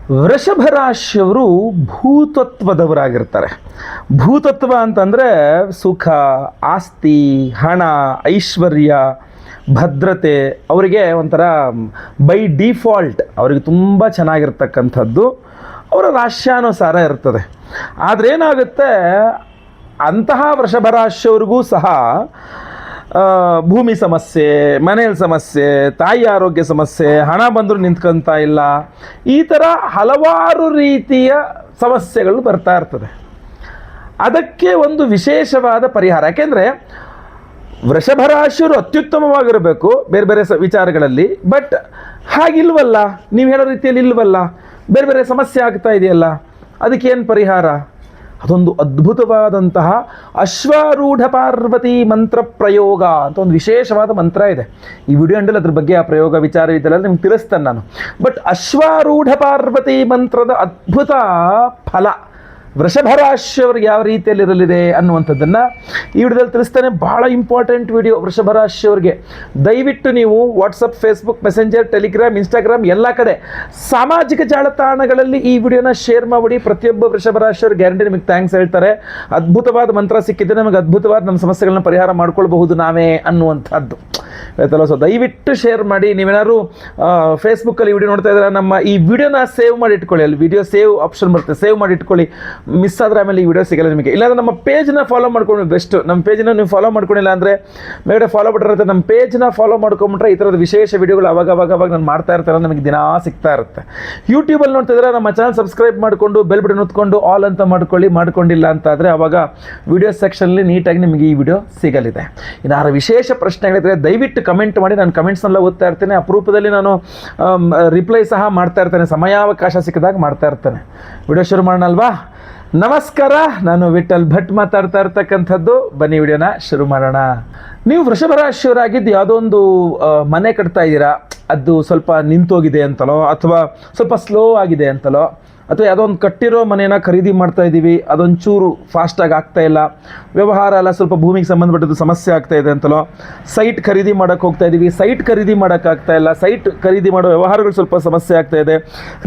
ವೃಷಭ ರಾಶಿಯವರು ಭೂತತ್ವದವರಾಗಿರ್ತಾರೆ. ಭೂತತ್ವ ಅಂತಂದರೆ ಸುಖ, ಆಸ್ತಿ, ಹಣ, ಐಶ್ವರ್ಯ, ಭದ್ರತೆ ಅವರಿಗೆ ಒಂಥರ ಬೈ ಡಿಫಾಲ್ಟ್ ಅವರಿಗೆ ತುಂಬ ಚೆನ್ನಾಗಿರ್ತಕ್ಕಂಥದ್ದು ಅವರ ರಾಶ್ಯಾನುಸಾರ ಇರ್ತದೆ. ಆದರೆ ಏನಾಗುತ್ತೆ, ಅಂತಹ ವೃಷಭ ರಾಶಿಯವ್ರಿಗೂ ಸಹ ಭೂಮಿ ಸಮಸ್ಯೆ, ಮನೆಯಲ್ಲಿ ಸಮಸ್ಯೆ, ತಾಯಿ ಆರೋಗ್ಯ ಸಮಸ್ಯೆ, ಹಣ ಬಂದರೂ ನಿಂತ್ಕೊಂತ ಇಲ್ಲ, ಈ ಥರ ಹಲವಾರು ರೀತಿಯ ಸಮಸ್ಯೆಗಳು ಬರ್ತಾ ಇರ್ತದೆ. ಅದಕ್ಕೆ ಒಂದು ವಿಶೇಷವಾದ ಪರಿಹಾರ. ಯಾಕೆಂದರೆ ವೃಷಭ ರಾಶಿಯವರು ಅತ್ಯುತ್ತಮವಾಗಿರಬೇಕು ಬೇರೆ ಬೇರೆ ವಿಚಾರಗಳಲ್ಲಿ, ಬಟ್ ಹಾಗಿಲ್ವಲ್ಲ, ನೀವು ಹೇಳೋ ರೀತಿಯಲ್ಲಿ ಇಲ್ವಲ್ಲ, ಬೇರೆ ಬೇರೆ ಸಮಸ್ಯೆ ಆಗ್ತಾ ಇದೆಯಲ್ಲ, ಅದಕ್ಕೇನು ಪರಿಹಾರ? ಅದೊಂದು ಅದ್ಭುತವಾದಂತಹ ಅಶ್ವಾರೂಢ ಪಾರ್ವತಿ ಮಂತ್ರ ಪ್ರಯೋಗ ಅಂತ ಒಂದು ವಿಶೇಷವಾದ ಮಂತ್ರ ಇದೆ. ಈ ವಿಡಿಯೋ ಅಂಡಲ್ಲಿ ಅದ್ರ ಬಗ್ಗೆ ಆ ಪ್ರಯೋಗ ವಿಚಾರ ಇದೆಲ್ಲ ನಿಮ್ಗೆ ತಿಳಿಸ್ತೇನೆ ನಾನು. ಬಟ್ ಅಶ್ವಾರೂಢ ಪಾರ್ವತಿ ಮಂತ್ರದ ಅದ್ಭುತ ಫಲ ವೃಷಭ ರಾಶಿಯವರಿಗೆ ಯಾವ ರೀತಿಯಲ್ಲಿರಲಿದೆ ಅನ್ನುವಂಥದ್ದನ್ನು ಈ ವಿಡಿಯೋದಲ್ಲಿ ತಿಳಿಸ್ತೇನೆ. ಭಾಳ ಇಂಪಾರ್ಟೆಂಟ್ ವಿಡಿಯೋ ವೃಷಭ ರಾಶಿಯವರಿಗೆ. ದಯವಿಟ್ಟು ನೀವು WhatsApp, Facebook, messenger, Telegram, Instagram ಎಲ್ಲ ಕಡೆ ಸಾಮಾಜಿಕ ಜಾಲತಾಣಗಳಲ್ಲಿ ಈ ವಿಡಿಯೋನ ಶೇರ್ ಮಾಡಿ. ಪ್ರತಿಯೊಬ್ಬ ವೃಷಭ ರಾಶಿಯವರು ಗ್ಯಾರಂಟಿ ನಿಮಗೆ ಥ್ಯಾಂಕ್ಸ್ ಹೇಳ್ತಾರೆ. ಅದ್ಭುತವಾದ ಮಂತ್ರ ಸಿಕ್ಕಿದ್ರೆ ನಮಗೆ ಅದ್ಭುತವಾದ ನಮ್ಮ ಸಮಸ್ಯೆಗಳನ್ನ ಪರಿಹಾರ ಮಾಡ್ಕೊಳ್ಬಹುದು ನಾವೇ ಅನ್ನುವಂಥದ್ದು ಆಯ್ತಲ್ಲ. ಸೊ ದಯವಿಟ್ಟು ಶೇರ್ ಮಾಡಿ. ನೀವೇನಾದ್ರು ಫೇಸ್ಬುಕ್ಕಲ್ಲಿ ವಿಡಿಯೋ ನೋಡ್ತಾ ಇದ್ದಾರೆ, ನಮ್ಮ ಈ ವಿಡಿಯೋನ ಸೇವ್ ಮಾಡಿ ಇಟ್ಕೊಳ್ಳಿ. ಅಲ್ಲಿ ವಿಡಿಯೋ ಸೇವ್ ಆಪ್ಷನ್ ಬರುತ್ತೆ, ಸೇವ್ ಮಾಡಿ ಇಟ್ಕೊಳ್ಳಿ. ಮಿಸ್ ಆದರೆ ಆಮೇಲೆ ಈ ವಿಡಿಯೋ ಸಿಗಲ್ಲ ನಿಮಗೆ. ಇಲ್ಲಾಂದರೆ ನಮ್ಮ ಪೇಜ್ನ ಫಾಲೋ ಮಾಡ್ಕೊಂಡು ಬೆಸ್ಟ್. ನಮ್ಮ ಪೇಜ್ನ ನೀವು ಫಾಲೋ ಮಾಡ್ಕೊಂಡಿಲ್ಲ ಅಂದರೆ ಮೇಡೆ ಫಾಲೋ ಬಿಟ್ಟಿರುತ್ತೆ. ನಮ್ಮ ಪೇಜ್ನ ಫಾಲೋ ಮಾಡ್ಕೊಂಬಿಟ್ರೆ ಈ ಥರದ ವಿಶೇಷ ವಿಡಿಯೋಗಳು ಅವಾಗ ನಾನು ಮಾಡ್ತಾ ಇರ್ತಾರೆ, ನಮಗೆ ದಿನ ಸಿಗ್ತಾ ಇರುತ್ತೆ. ಯೂಟ್ಯೂಬಲ್ಲಿ ನೋಡ್ತಾ ಇದ್ರೆ ನಮ್ಮ ಚಾನಲ್ ಸಬ್ಸ್ಕ್ರೈಬ್ ಮಾಡಿಕೊಂಡು ಬೆಲ್ ಬಟನ್ ಒತ್ಕೊಂಡು ಆಲ್ ಅಂತ ಮಾಡ್ಕೊಂಡಿಲ್ಲ ಅಂತ ಆದರೆ ಅವಾಗ ವಿಡಿಯೋ ಸೆಕ್ಷನಲ್ಲಿ ನೀಟಾಗಿ ನಿಮಗೆ ಈ ವಿಡಿಯೋ ಸಿಗಲಿದೆ. ಇನ್ನಾರ ವಿಶೇಷ ಪ್ರಶ್ನೆಗಳಿದ್ರೆ ದಯವಿಟ್ಟು ಕಮೆಂಟ್ ಮಾಡಿ. ನಾನು ಕಮೆಂಟ್ಸ್ನೆಲ್ಲ ಓದ್ತಾ ಇರ್ತೇನೆ. ಅಪರೂಪದಲ್ಲಿ ನಾನು ರಿಪ್ಲೈ ಸಹ ಮಾಡ್ತಾ ಇರ್ತೇನೆ, ಸಮಯಾವಕಾಶ ಸಿಕ್ಕಿದಾಗ ಮಾಡ್ತಾ ಇರ್ತೇನೆ. ವಿಡಿಯೋ ಶುರು ಮಾಡೋಣ ಅಲ್ವಾ? ನಮಸ್ಕಾರ, ನಾನು ವಿಠಲ್ ಭಟ್ ಮಾತಾಡ್ತಾ ಇರ್ತಕ್ಕಂಥದ್ದು. ಬನ್ನಿ ವಿಡಿಯೋನ ಶುರು ಮಾಡೋಣ. ನೀವು ವೃಷಭ ರಾಶಿಯವರಾಗಿದ್ದು ಯಾವುದೋ ಒಂದು ಮನೆ ಕಟ್ತಾ ಇದ್ದೀರಾ, ಅದು ಸ್ವಲ್ಪ ನಿಂತೋಗಿದೆ ಅಂತಲೋ ಅಥವಾ ಸ್ವಲ್ಪ ಸ್ಲೋ ಆಗಿದೆ ಅಂತಲೋ, ಅಥವಾ ಯಾವುದೋ ಒಂದು ಕಟ್ಟಿರೋ ಮನೇನ ಖರೀದಿ ಮಾಡ್ತಾ ಇದ್ದೀವಿ, ಅದೊಂಚೂರು ಫಾಸ್ಟಾಗಿ ಆಗ್ತಾ ಇಲ್ಲ, ವ್ಯವಹಾರ ಎಲ್ಲ ಸ್ವಲ್ಪ ಭೂಮಿಗೆ ಸಂಬಂಧಪಟ್ಟದ್ದು ಸಮಸ್ಯೆ ಆಗ್ತಾ ಇದೆ ಅಂತಲೋ, ಸೈಟ್ ಖರೀದಿ ಮಾಡೋಕ್ಕೆ ಹೋಗ್ತಾ ಇದ್ದೀವಿ, ಸೈಟ್ ಖರೀದಿ ಮಾಡೋಕ್ಕಾಗ್ತಾ ಇಲ್ಲ, ಸೈಟ್ ಖರೀದಿ ಮಾಡೋ ವ್ಯವಹಾರಗಳು ಸ್ವಲ್ಪ ಸಮಸ್ಯೆ ಆಗ್ತಾ ಇದೆ,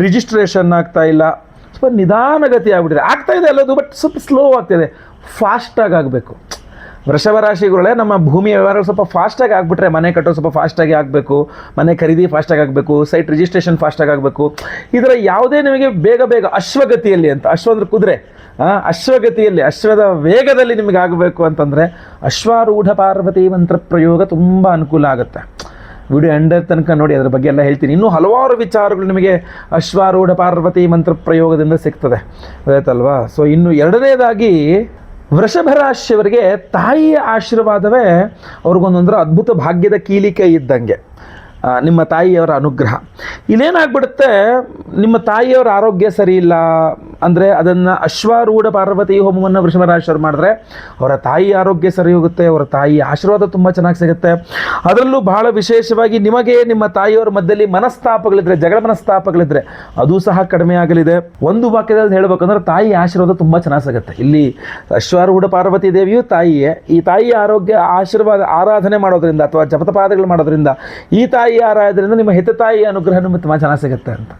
ರಿಜಿಸ್ಟ್ರೇಷನ್ ಆಗ್ತಾ ಇಲ್ಲ, ಸ್ವಲ್ಪ ನಿಧಾನಗತಿ ಆಗ್ಬಿಟ್ಟಿದೆ. ಆಗ್ತಾ ಇದೆ ಅಲ್ಲದು, ಬಟ್ ಸ್ವಲ್ಪ ಸ್ಲೋ ಆಗ್ತಾಯಿದೆ. ಫಾಸ್ಟಾಗಿ ಆಗಬೇಕು. ವೃಷಭ ರಾಶಿಗಳೇ ನಮ್ಮ ಭೂಮಿಯ ವ್ಯವಹಾರಗಳು ಸ್ವಲ್ಪ ಫಾಸ್ಟಾಗಿ ಆಗಿಬಿಟ್ರೆ, ಮನೆ ಕಟ್ಟೋ ಸ್ವಲ್ಪ ಫಾಸ್ಟಾಗಿ ಆಗಬೇಕು, ಮನೆ ಖರೀದಿ ಫಾಸ್ಟಾಗಿ ಆಗಬೇಕು, ಸೈಟ್ ರಿಜಿಸ್ಟ್ರೇಷನ್ ಫಾಸ್ಟಾಗಿ ಆಗಬೇಕು. ಇದರ ಯಾವುದೇ ನಿಮಗೆ ಬೇಗ ಅಶ್ವಗತಿಯಲ್ಲಿ ಅಂತ, ಅಶ್ವ ಅಂದರೆ ಕುದುರೆ, ಅಶ್ವಗತಿಯಲ್ಲಿ ಅಶ್ವದ ವೇಗದಲ್ಲಿ ನಿಮಗೆ ಆಗಬೇಕು ಅಂತಂದರೆ ಅಶ್ವಾರೂಢ ಪಾರ್ವತಿ ಮಂತ್ರ ಪ್ರಯೋಗ ತುಂಬ ಅನುಕೂಲ ಆಗುತ್ತೆ. ವಿಡಿಯೋ ಎಂಡರ್ ತನಕ ನೋಡಿ, ಅದರ ಬಗ್ಗೆ ಎಲ್ಲ ಹೇಳ್ತೀನಿ. ಇನ್ನೂ ಹಲವಾರು ವಿಚಾರಗಳು ನಿಮಗೆ ಅಶ್ವಾರೂಢ ಪಾರ್ವತಿ ಮಂತ್ರ ಪ್ರಯೋಗದಿಂದ ಸಿಗ್ತದೆ, ಗೊತ್ತಾಯ್ತಲ್ವಾ? ಸೊ ಇನ್ನು ಎರಡನೇದಾಗಿ ವೃಷಭ ರಾಶಿಯವರಿಗೆ ತಾಯಿಯ ಆಶೀರ್ವಾದವೇ ಅವ್ರಿಗೊಂದೊಂದರ ಅದ್ಭುತ ಭಾಗ್ಯದ ಕೀಲಿಕೆ ಇದ್ದಂಗೆ. ನಿಮ್ಮ ತಾಯಿಯವರ ಅನುಗ್ರಹ. ಇಲ್ಲೇನಾಗ್ಬಿಡುತ್ತೆ, ನಿಮ್ಮ ತಾಯಿಯವರ ಆರೋಗ್ಯ ಸರಿ ಇಲ್ಲ ಅಂದರೆ ಅದನ್ನು ಅಶ್ವಾರೂಢ ಪಾರ್ವತಿ ಹೋಮವನ್ನು ವೃಷಭ ರಾಶಿಯವರು ಮಾಡಿದ್ರೆ ಅವರ ತಾಯಿ ಆರೋಗ್ಯ ಸರಿ ಹೋಗುತ್ತೆ, ಅವರ ತಾಯಿ ಆಶೀರ್ವಾದ ತುಂಬ ಚೆನ್ನಾಗಿ ಸಿಗುತ್ತೆ. ಅದರಲ್ಲೂ ಬಹಳ ವಿಶೇಷವಾಗಿ ನಿಮಗೆ ನಿಮ್ಮ ತಾಯಿಯವರ ಮಧ್ಯದಲ್ಲಿ ಮನಸ್ತಾಪಗಳಿದ್ರೆ, ಜಗಳ ಮನಸ್ತಾಪಗಳಿದ್ರೆ ಅದು ಸಹ ಕಡಿಮೆ ಆಗಲಿದೆ. ಒಂದು ವಾಕ್ಯದಲ್ಲಿ ಹೇಳಬೇಕಂದ್ರೆ ತಾಯಿ ಆಶೀರ್ವಾದ ತುಂಬ ಚೆನ್ನಾಗಿ ಸಿಗುತ್ತೆ. ಇಲ್ಲಿ ಅಶ್ವಾರೂಢ ಪಾರ್ವತಿ ದೇವಿಯು ತಾಯಿಯೇ. ಈ ತಾಯಿಯ ಆರೋಗ್ಯ ಆಶೀರ್ವಾದ ಆರಾಧನೆ ಮಾಡೋದ್ರಿಂದ ಅಥವಾ ಜಪತಪಾದಗಳು ಮಾಡೋದ್ರಿಂದ, ಈ ತಾಯಿ ಆರಾಧನೆಯಿಂದ ನಿಮ್ಮ ಹಿತ ತಾಯಿ ಅನುಗ್ರಹ ನಿಮಗೆ ತುಂಬ ಚೆನ್ನಾಗಿ ಸಿಗುತ್ತೆ ಅಂತ.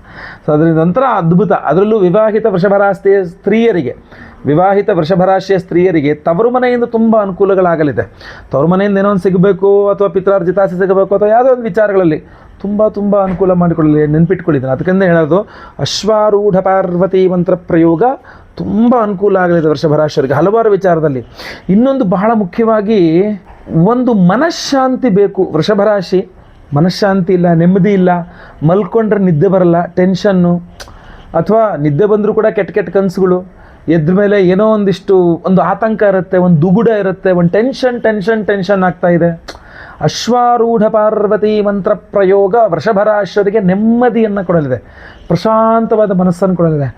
ಸೊ ಅದರಿಂದ ಒಂಥರ ಅದ್ಭುತ. ಅದರಲ್ಲೂ ವಿವಾಹಿತ ವೃಷಭರಾಶಿಯ ಸ್ತ್ರೀಯರಿಗೆ ತವರು ಮನೆಯಿಂದ ತುಂಬ ಅನುಕೂಲಗಳಾಗಲಿದೆ. ತವರು ಮನೆಯಿಂದ ಏನೋ ಒಂದು ಸಿಗಬೇಕು ಅಥವಾ ಪಿತ್ರಾರ್ಜಿತಾಸಿ ಸಿಗಬೇಕು ಅಥವಾ ಯಾವುದೋ ಒಂದು ವಿಚಾರಗಳಲ್ಲಿ ತುಂಬ ಅನುಕೂಲ ಮಾಡಿಕೊಳ್ಳಲಿ, ನೆನ್ಪಿಟ್ಕೊಳ್ಳಿದ್ದಾನೆ. ಅದಕ್ಕಿಂತ ಹೇಳೋದು ಅಶ್ವಾರೂಢ ಪಾರ್ವತಿ ಮಂತ್ರ ಪ್ರಯೋಗ ತುಂಬ ಅನುಕೂಲ ಆಗಲಿದೆ ವೃಷಭರಾಶಿಯವರಿಗೆ ಹಲವಾರು ವಿಚಾರದಲ್ಲಿ. ಇನ್ನೊಂದು ಬಹಳ ಮುಖ್ಯವಾಗಿ ಒಂದು ಮನಃಶಾಂತಿ ಬೇಕು. ವೃಷಭರಾಶಿ ಮನಃಶಾಂತಿ ಇಲ್ಲ, ನೆಮ್ಮದಿ ಇಲ್ಲ, ಮಲ್ಕೊಂಡ್ರೆ ನಿದ್ದೆ ಬರಲ್ಲ, ಟೆನ್ಷನ್ನು, ಅಥವಾ ನಿದ್ದೆ ಬಂದರೂ ಕೂಡ ಕೆಟ್ಟ ಕನಸುಗಳು, ಎದ್ದ ಮೇಲೆ ಏನೋ ಒಂದು ಆತಂಕ ಇರುತ್ತೆ, ಒಂದು ದುಗುಡ ಇರುತ್ತೆ, ಒಂದು ಟೆನ್ಷನ್ ಆಗ್ತಾ ಇದೆ. ಅಶ್ವಾರೂಢ ಪಾರ್ವತಿ ಮಂತ್ರ ಪ್ರಯೋಗ ವೃಷಭ ರಾಶಿಯವರಿಗೆ ನೆಮ್ಮದಿಯನ್ನು ಕೊಡಲಿದೆ, ಪ್ರಶಾಂತವಾದ ಮನಸ್ಸನ್ನು ಕೊಡಲಿದೆ.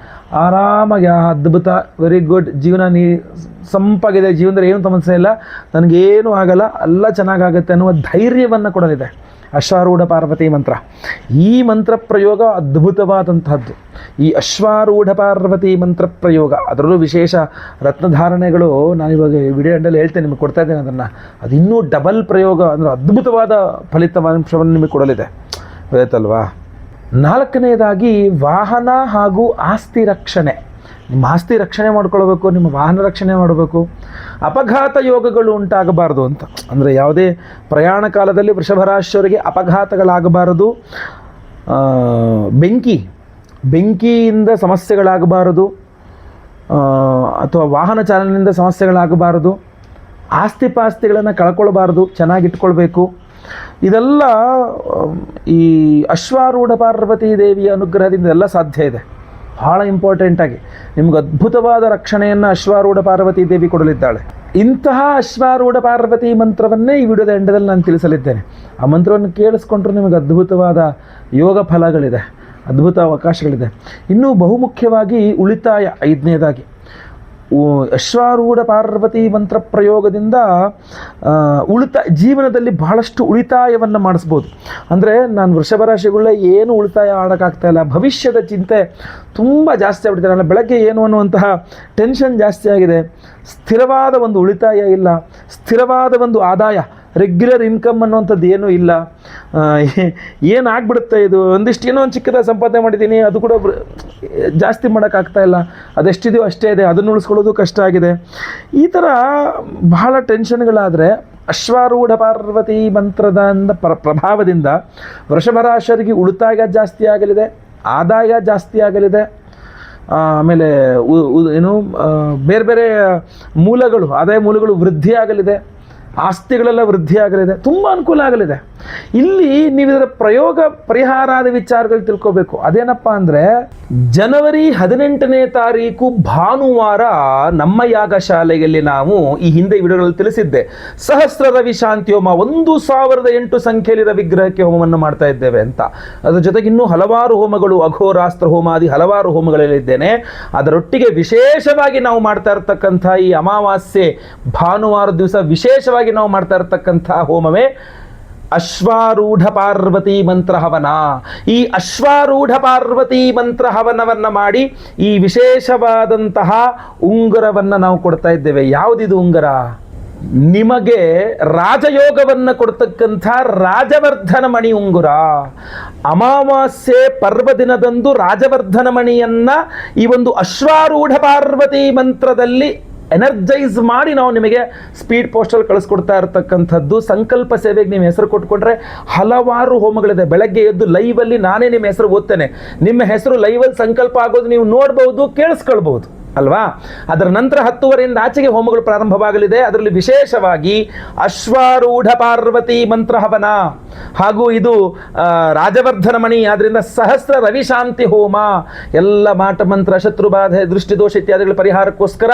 ಆರಾಮಾಗಿ ಅದ್ಭುತ, ವೆರಿ ಗುಡ್, ಜೀವನ ಸಂಪಾಗಿದೆ, ಜೀವನದಲ್ಲಿ ಏನೂ ಸಮಸ್ಯೆ ಇಲ್ಲ, ನನಗೇನೂ ಆಗಲ್ಲ, ಎಲ್ಲ ಚೆನ್ನಾಗಾಗುತ್ತೆ ಅನ್ನುವ ಧೈರ್ಯವನ್ನು ಕೊಡಲಿದೆ ಅಶ್ವಾರೂಢ ಪಾರ್ವತಿ ಮಂತ್ರ. ಈ ಮಂತ್ರ ಪ್ರಯೋಗ ಅದ್ಭುತವಾದಂತಹದ್ದು. ಈ ಅಶ್ವಾರೂಢ ಪಾರ್ವತಿ ಮಂತ್ರ ಪ್ರಯೋಗ, ಅದರಲ್ಲೂ ವಿಶೇಷ ರತ್ನಧಾರಣೆಗಳು ನಾನಿವಾಗ ವಿಡಿಯೋ ಎಂಡಲ್ಲಿ ಹೇಳ್ತೇನೆ, ನಿಮಗೆ ಕೊಡ್ತಾ ಇದ್ದೇನೆ. ಅದನ್ನು ಅದು ಇನ್ನೂ ಡಬಲ್ ಪ್ರಯೋಗ ಅಂದರೆ ಅದ್ಭುತವಾದ ಫಲಿತಾಂಶವನ್ನು ನಿಮಗೆ ಕೊಡಲಿದೆ, ಗೊತ್ತಾಯ್ತಲ್ವಾ? ನಾಲ್ಕನೇದಾಗಿ ವಾಹನ ಹಾಗೂ ಆಸ್ತಿ ರಕ್ಷಣೆ. ನಿಮ್ಮ ಆಸ್ತಿ ರಕ್ಷಣೆ ಮಾಡ್ಕೊಳ್ಬೇಕು, ನಿಮ್ಮ ವಾಹನ ರಕ್ಷಣೆ ಮಾಡಬೇಕು. ಅಪಘಾತ ಯೋಗಗಳು ಉಂಟಾಗಬಾರದು ಅಂತ, ಅಂದರೆ ಯಾವುದೇ ಪ್ರಯಾಣ ಕಾಲದಲ್ಲಿ ವೃಷಭ ರಾಶಿಯವರಿಗೆ ಅಪಘಾತಗಳಾಗಬಾರದು. ಬೆಂಕಿಯಿಂದ ಸಮಸ್ಯೆಗಳಾಗಬಾರದು, ಅಥವಾ ವಾಹನ ಚಾಲನೆಯಿಂದ ಸಮಸ್ಯೆಗಳಾಗಬಾರದು. ಆಸ್ತಿ ಪಾಸ್ತಿಗಳನ್ನು ಕಳ್ಕೊಳ್ಬಾರ್ದು, ಚೆನ್ನಾಗಿಟ್ಕೊಳ್ಬೇಕು. ಇದೆಲ್ಲ ಈ ಅಶ್ವಾರೂಢ ಪಾರ್ವತೀ ದೇವಿಯ ಅನುಗ್ರಹದಿಂದ ಎಲ್ಲ ಸಾಧ್ಯ ಇದೆ. ಭಾಳ ಇಂಪಾರ್ಟೆಂಟಾಗಿ ನಿಮ್ಗೆ ಅದ್ಭುತವಾದ ರಕ್ಷಣೆಯನ್ನು ಅಶ್ವಾರೂಢ ಪಾರ್ವತೀ ದೇವಿ ಕೊಡಲಿದ್ದಾಳೆ. ಇಂತಹ ಅಶ್ವಾರೂಢ ಪಾರ್ವತಿ ಮಂತ್ರವನ್ನೇ ಈ ವಿಡಿಯೋದ ಎಂಡದಲ್ಲಿ ನಾನು ತಿಳಿಸಲಿದ್ದೇನೆ. ಆ ಮಂತ್ರವನ್ನು ಕೇಳಿಸ್ಕೊಂಡ್ರೂ ನಿಮಗೆ ಅದ್ಭುತವಾದ ಯೋಗ ಫಲಗಳಿದೆ, ಅದ್ಭುತ ಅವಕಾಶಗಳಿದೆ. ಇನ್ನೂ ಬಹುಮುಖ್ಯವಾಗಿ ಉಳಿತಾಯ. 5ನೇದಾಗಿ ಅಶ್ವಾರೂಢ ಪಾರ್ವತಿ ಮಂತ್ರ ಪ್ರಯೋಗದಿಂದ ಜೀವನದಲ್ಲಿ ಬಹಳಷ್ಟು ಉಳಿತಾಯವನ್ನು ಮಾಡಿಸ್ಬೋದು. ಅಂದರೆ ನಾನು ವೃಷಭ ರಾಶಿಗಳೇ ಏನು ಉಳಿತಾಯ ಮಾಡೋಕ್ಕಾಗ್ತಾ ಇಲ್ಲ, ಭವಿಷ್ಯದ ಚಿಂತೆ ತುಂಬ ಜಾಸ್ತಿ ಆಗ್ಬಿಟ್ಟಿದೆ. ನಾನು ಬೆಳಗ್ಗೆ ಏನು ಅನ್ನುವಂತಹ ಟೆನ್ಷನ್ ಜಾಸ್ತಿ ಆಗಿದೆ, ಸ್ಥಿರವಾದ ಒಂದು ಉಳಿತಾಯ ಇಲ್ಲ, ಸ್ಥಿರವಾದ ಒಂದು ಆದಾಯ, ರೆಗ್ಯುಲರ್ ಇನ್ಕಮ್ ಅನ್ನುವಂಥದ್ದು ಏನೂ ಇಲ್ಲ. ಏನಾಗ್ಬಿಡುತ್ತೆ ಇದು, ಒಂದಿಷ್ಟು ಏನೋ ಒಂದು ಚಿಕ್ಕದ ಸಂಪಾದನೆ ಮಾಡಿದ್ದೀನಿ, ಅದು ಕೂಡ ಜಾಸ್ತಿ ಮಾಡೋಕ್ಕಾಗ್ತಾ ಇಲ್ಲ, ಅದೆಷ್ಟಿದೆಯೋ ಅಷ್ಟೇ ಇದೆ, ಅದನ್ನು ಉಳಿಸ್ಕೊಳ್ಳೋದು ಕಷ್ಟ ಆಗಿದೆ. ಈ ಥರ ಬಹಳ ಟೆನ್ಷನ್ಗಳಾದರೆ ಅಶ್ವಾರೂಢ ಪಾರ್ವತಿ ಮಂತ್ರದ ಪ್ರಭಾವದಿಂದ ವೃಷಭ ರಾಶಿಯವರಿಗೆ ಉಳಿತಾಯ ಜಾಸ್ತಿ ಆಗಲಿದೆ, ಆದಾಯ ಜಾಸ್ತಿ ಆಗಲಿದೆ. ಆಮೇಲೆ ಏನು ಬೇರೆ ಬೇರೆ ಮೂಲಗಳು, ಆದಾಯ ಮೂಲಗಳು ವೃದ್ಧಿ ಆಗಲಿದೆ, ಆಸ್ತಿಗಳೆಲ್ಲ ವೃದ್ಧಿ ಆಗಲಿದೆ, ತುಂಬ ಅನುಕೂಲ ಆಗಲಿದೆ. ಇಲ್ಲಿ ನೀವು ಇದರ ಪರಿಹಾರಾದ ವಿಚಾರಗಳು ತಿಳ್ಕೋಬೇಕು. ಅದೇನಪ್ಪ ಅಂದರೆ ಜನವರಿ 18ನೇ ತಾರೀಕು ಭಾನುವಾರ ನಮ್ಮ ಯಾಗಶಾಲೆಯಲ್ಲಿ ನಾವು ಈ ಹಿಂದೆ ವಿಡಿಯೋಗಳಲ್ಲಿ ತಿಳಿಸಿದ್ದೆ, ಸಹಸ್ರ ರವಿ ಶಾಂತಿ ಹೋಮ 1008 ಸಂಖ್ಯೆಯಲ್ಲಿರೋ ವಿಗ್ರಹಕ್ಕೆ ಹೋಮವನ್ನು ಮಾಡ್ತಾ ಇದ್ದೇವೆ ಅಂತ. ಅದರ ಜೊತೆಗೆ ಇನ್ನೂ ಹಲವಾರು ಹೋಮಗಳು, ಅಘೋರಾಸ್ತ್ರ ಹೋಮಾದಿ ಹಲವಾರು ಹೋಮಗಳಲ್ಲಿದ್ದೇನೆ. ಅದರೊಟ್ಟಿಗೆ ವಿಶೇಷವಾಗಿ ನಾವು ಮಾಡ್ತಾ ಇರತಕ್ಕಂಥ ಈ ಅಮಾವಾಸ್ಯೆ ಭಾನುವಾರ ದಿವಸ ವಿಶೇಷವಾಗಿ ನಾವು ಮಾಡ್ತಾ ಇರತಕ್ಕಂಥ ಹೋಮವೇ ಅಶ್ವಾರೂಢ ಪಾರ್ವತಿ ಮಂತ್ರ ಹವನ. ಈ ಅಶ್ವಾರೂಢ ಪಾರ್ವತಿ ಮಂತ್ರ ಹವನವನ್ನು ಮಾಡಿ ಈ ವಿಶೇಷವಾದಂತಹ ಉಂಗುರವನ್ನು ನಾವು ಕೊಡ್ತಾ ಇದ್ದೇವೆ. ಯಾವುದಿದು ಉಂಗುರ? ನಿಮಗೆ ರಾಜಯೋಗವನ್ನು ಕೊಡ್ತಕ್ಕಂಥ ರಾಜವರ್ಧನ ಮಣಿ ಉಂಗುರ. ಅಮಾವಾಸ್ಯೆ ಪರ್ವದಿನದಂದು ರಾಜವರ್ಧನ ಮಣಿಯನ್ನ ಈ ಒಂದು ಅಶ್ವಾರೂಢ ಪಾರ್ವತಿ ಮಂತ್ರದಲ್ಲಿ ಎನರ್ಜೈಸ್ ಮಾಡಿ ನಾವು ನಿಮಗೆ ಸ್ಪೀಡ್ ಪೋಸ್ಟಲ್ಲಿ ಕಳಿಸ್ಕೊಡ್ತಾ ಇರತಕ್ಕಂಥದ್ದು. ಸಂಕಲ್ಪ ಸೇವೆಗೆ ನಿಮ್ಮ ಹೆಸರು ಕೊಟ್ಕೊಂಡ್ರೆ ಹಲವಾರು ಹೋಮಗಳಿದೆ. ಬೆಳಗ್ಗೆ ಎದ್ದು ಲೈವಲ್ಲಿ ನಾನೇ ನಿಮ್ಮ ಹೆಸರು ಓದ್ತೇನೆ, ನಿಮ್ಮ ಹೆಸರು ಲೈವಲ್ಲಿ ಸಂಕಲ್ಪ ಆಗೋದು ನೀವು ನೋಡ್ಬೋದು, ಕೇಳಿಸ್ಕೊಳ್ಬಹುದು ಅಲ್ವಾ. ಅದರ ನಂತರ 10:30ರಿಂದ ಆಚೆಗೆ ಹೋಮಗಳು ಪ್ರಾರಂಭವಾಗಲಿದೆ. ಅದರಲ್ಲಿ ವಿಶೇಷವಾಗಿ ಅಶ್ವಾರೂಢ ಪಾರ್ವತಿ ಮಂತ್ರ ಹವನ ಹಾಗೂ ಇದು ರಾಜವರ್ಧನ ಮಣಿ, ಆದ್ರಿಂದ ಸಹಸ್ರ ರವಿಶಾಂತಿ ಹೋಮ, ಎಲ್ಲ ಮಾಟ ಮಂತ್ರ, ಶತ್ರುಬಾಧೆ, ದೃಷ್ಟಿದೋಷ ಇತ್ಯಾದಿಗಳ ಪರಿಹಾರಕ್ಕೋಸ್ಕರ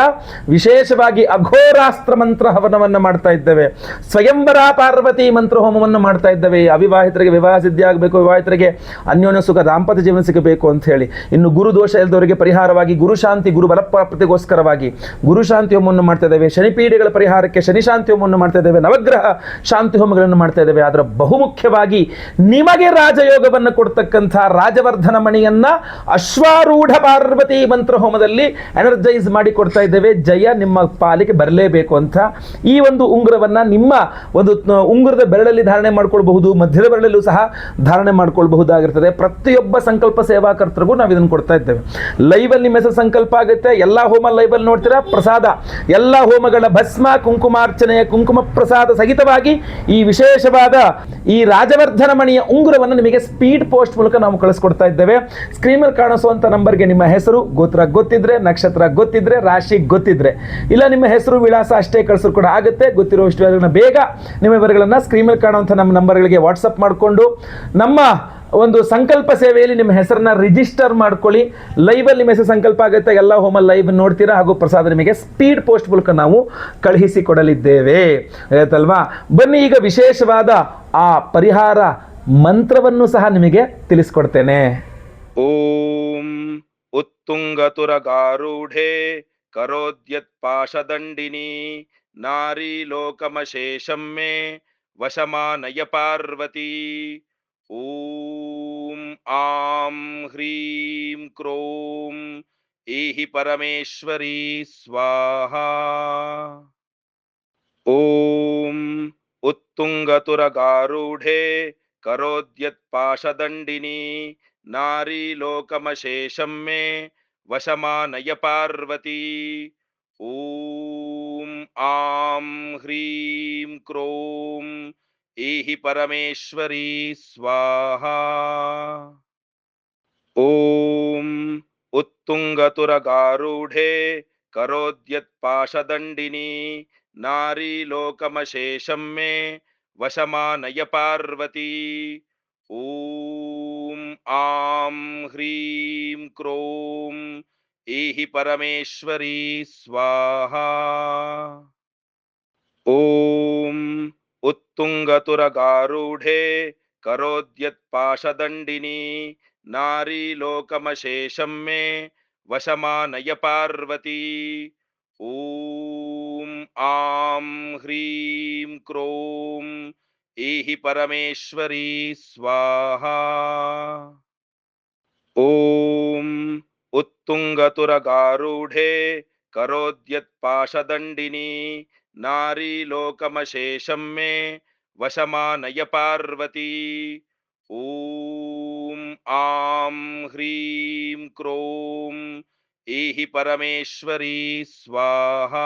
ವಿಶೇಷವಾಗಿ ಅಘೋರಾಸ್ತ್ರ ಮಂತ್ರ ಹವನವನ್ನು ಮಾಡ್ತಾ ಇದ್ದೇವೆ. ಸ್ವಯಂವರ ಪಾರ್ವತಿ ಮಂತ್ರ ಹೋಮವನ್ನು ಮಾಡ್ತಾ ಇದ್ದೇವೆ. ಅವಿವಾಹಿತರಿಗೆ ವಿವಾಹ ಸಿದ್ಧಿ ಆಗಬೇಕು, ವಿವಾಹಿತರಿಗೆ ಅನ್ಯೋನ್ಯ ಸುಖ ದಾಂಪತ್ಯ ಜೀವನ ಸಿಗಬೇಕು ಅಂತ ಹೇಳಿ. ಇನ್ನು ಗುರುದೋಷ ಇಲ್ಲದವರಿಗೆ ಪರಿಹಾರವಾಗಿ ಗುರುಶಾಂತಿ, ಗುರು ಬಲಪ್ರಾಪ್ತಿಗೋಸ್ಕರವಾಗಿ ಗುರುಶಾಂತಿ ಹೋಮವನ್ನು ಮಾಡ್ತಾ ಇದ್ದೇವೆ. ಶನಿಪೀಡೆಗಳ ಪರಿಹಾರಕ್ಕೆ ಶನಿಶಾಂತಿ ಹೋಮವನ್ನು ಮಾಡ್ತಾ ಇದ್ದೇವೆ. ನವಗ್ರಹ ಶಾಂತಿ ಹೋಮಗಳನ್ನು ಮಾಡ್ತಾ ಇದ್ದೇವೆ. ಅದರ ಬಹುಮುಖ್ಯವಾಗಿ ನಿಮಗೆ ರಾಜಯೋಗವನ್ನು ಕೊಡ್ತಕ್ಕಂಥ ರಾಜವರ್ಧನ ಮಣಿಯನ್ನ ಅಶ್ವಾರೂಢ ಪಾರ್ವತಿ ಮಂತ್ರ ಹೋಮದಲ್ಲಿ ಎನರ್ಜೈಸ್ ಮಾಡಿ ಕೊಡ್ತಾ ಇದ್ದೇವೆ. ಜಯ ನಿಮ್ಮ ಪಾಲಿಗೆ ಬರಲೇಬೇಕು ಅಂತ ಈ ಒಂದು ಉಂಗುರವನ್ನ ನಿಮ್ಮ ಒಂದು ಉಂಗುರದ ಬೆರಳಲ್ಲಿ ಧಾರಣೆ ಮಾಡ್ಕೊಳ್ಬಹುದು, ಮಧ್ಯದ ಬೆರಳಲ್ಲೂ ಸಹ ಧಾರಣೆ ಮಾಡ್ಕೊಳ್ಬಹುದಾಗಿರ್ತದೆ. ಪ್ರತಿಯೊಬ್ಬ ಸಂಕಲ್ಪ ಸೇವಾಕರ್ತರಿಗೂ ನಾವು ಇದನ್ನು ಕೊಡ್ತಾ ಇದ್ದೇವೆ. ಲೈವಲ್ಲಿ ನಿಮ್ಮ ಹೆಸರು ಸಂಕಲ್ಪ ಆಗುತ್ತೆ, ಎಲ್ಲ ಹೋಮ ಲೈವಲ್ಲಿ ನೋಡ್ತೀರಾ. ಪ್ರಸಾದ, ಎಲ್ಲ ಹೋಮಗಳ ಭಸ್ಮ ಕುಂಕುಮಾರ್ಚನೆಯ ಕುಂಕುಮ ಪ್ರಸಾದ ಸಹಿತವಾಗಿ ಈ ವಿಶೇಷವಾದ ಈ ರಾಜವರ್ಧನ ಮಣಿಯ ಉಂಗುರವನ್ನು ನಿಮಗೆ ಸ್ಪೀಡ್ ಪೋಸ್ಟ್ ಮೂಲಕ ನಾವು ಕಳಿಸ್ಕೊಡ್ತಾ ಇದ್ದೇವೆ. ಸ್ಕ್ರೀನ್ ಮೇಲೆ ಕಾಣಿಸುವಂತ ನಂಬರ್ಗೆ ನಿಮ್ಮ ಹೆಸರು, ಗೋತ್ರ ಗೊತ್ತಿದ್ರೆ, ನಕ್ಷತ್ರ ಗೊತ್ತಿದ್ರೆ, ರಾಶಿ ಗೊತ್ತಿದ್ರೆ, ಇಲ್ಲ ನಿಮ್ಮ ಹೆಸರು ವಿಳಾಸ ಅಷ್ಟೇ ಕಳಿಸಲು ಕೂಡ ಆಗುತ್ತೆ. ಗೊತ್ತಿರೋ ವಿಷಯಗಳನ್ನ ಬೇಗ ನಿಮ್ಮ ವಿವರಗಳನ್ನು ಸ್ಕ್ರೀನ್ ಮೇಲೆ ಕಾಣುವಂಥ ನಮ್ಮ ನಂಬರ್ಗಳಿಗೆ ವಾಟ್ಸಪ್ ಮಾಡಿಕೊಂಡು ನಮ್ಮ ಒಂದು ಸಂಕಲ್ಪ ಸೇವೆಯಲ್ಲಿ ನಿಮ್ಮ ಹೆಸರನ್ನ ರಿಜಿಸ್ಟರ್ ಮಾಡ್ಕೊಳ್ಳಿ. ಲೈವಲ್ಲಿ ನಿಮ್ಮ ಹೆಸರು ಸಂಕಲ್ಪ ಆಗುತ್ತೆ, ಎಲ್ಲ ಹೋಮ ಲೈವ್ ನೋಡ್ತೀರಾ, ಹಾಗೂ ಪ್ರಸಾದ ನಿಮಗೆ ಸ್ಪೀಡ್ ಪೋಸ್ಟ್ ಮೂಲಕ ನಾವು ಕಳುಹಿಸಿ ಕೊಡಲಿದ್ದೇವೆ ಆಯ್ತಲ್ವಾ. ಬನ್ನಿ ಈಗ ವಿಶೇಷವಾದ ಆ ಪರಿಹಾರ ಮಂತ್ರವನ್ನು ಸಹ ನಿಮಗೆ ತಿಳಿಸ್ಕೊಡ್ತೇನೆ. ಓಂ ಉತ್ತುಂಗತುರಗಾರೂಢೆ ಕರೋದ್ಯತ್ ಪಾಶದಂಡಿನಿ ನಾರಿ ಲೋಕಮಶೇಷಂ ಮೇ ವಶಮಾನಯ ಪಾರ್ವತಿ. ಓಂ ಆಂ ಹ್ರೀಂ ಕ್ರೋಂ ಏಹಿ ಪರಮೇಶ್ವರಿ ಸ್ವಾಹಾ. ಓಂ ಉತ್ತುಂಗತುರಗಾರೂಢೆ ಕರೋದ್ಯತ್ ಪಾಶದಂಡಿನಿ नारीलोकमशेषं मे वशमानय पार्वती। ॐ आं ह्रीं क्रों ऐहि परमेश्वरी स्वाहा। ॐ उत्तुङ्गतुरगारूढे करोद्यत्पाशदण्डिनी नारीलोकमशेषं मे वशमानय पार्वती। ॐ आं ह्रीं क्रों ऐहि परमेश्वरी स्वाहा। ॐ उत्तुङ्गतुरगारूढे करोद्यत्पाशदण्डिनी नारीलोकमशेषं मे वशमानय पार्वती। ॐ आं ह्रीं क्रों ऐहि परमेश्वरी स्वाहा। ॐ उत्तुङ्गतुरगारूढे करोद्यत्पाशदण्डिनी नारीलोकमशेषं मे वशमानय पार्वती। ॐ आं ह्रीं क्रों ऐहि परमेश्वरी स्वाहा।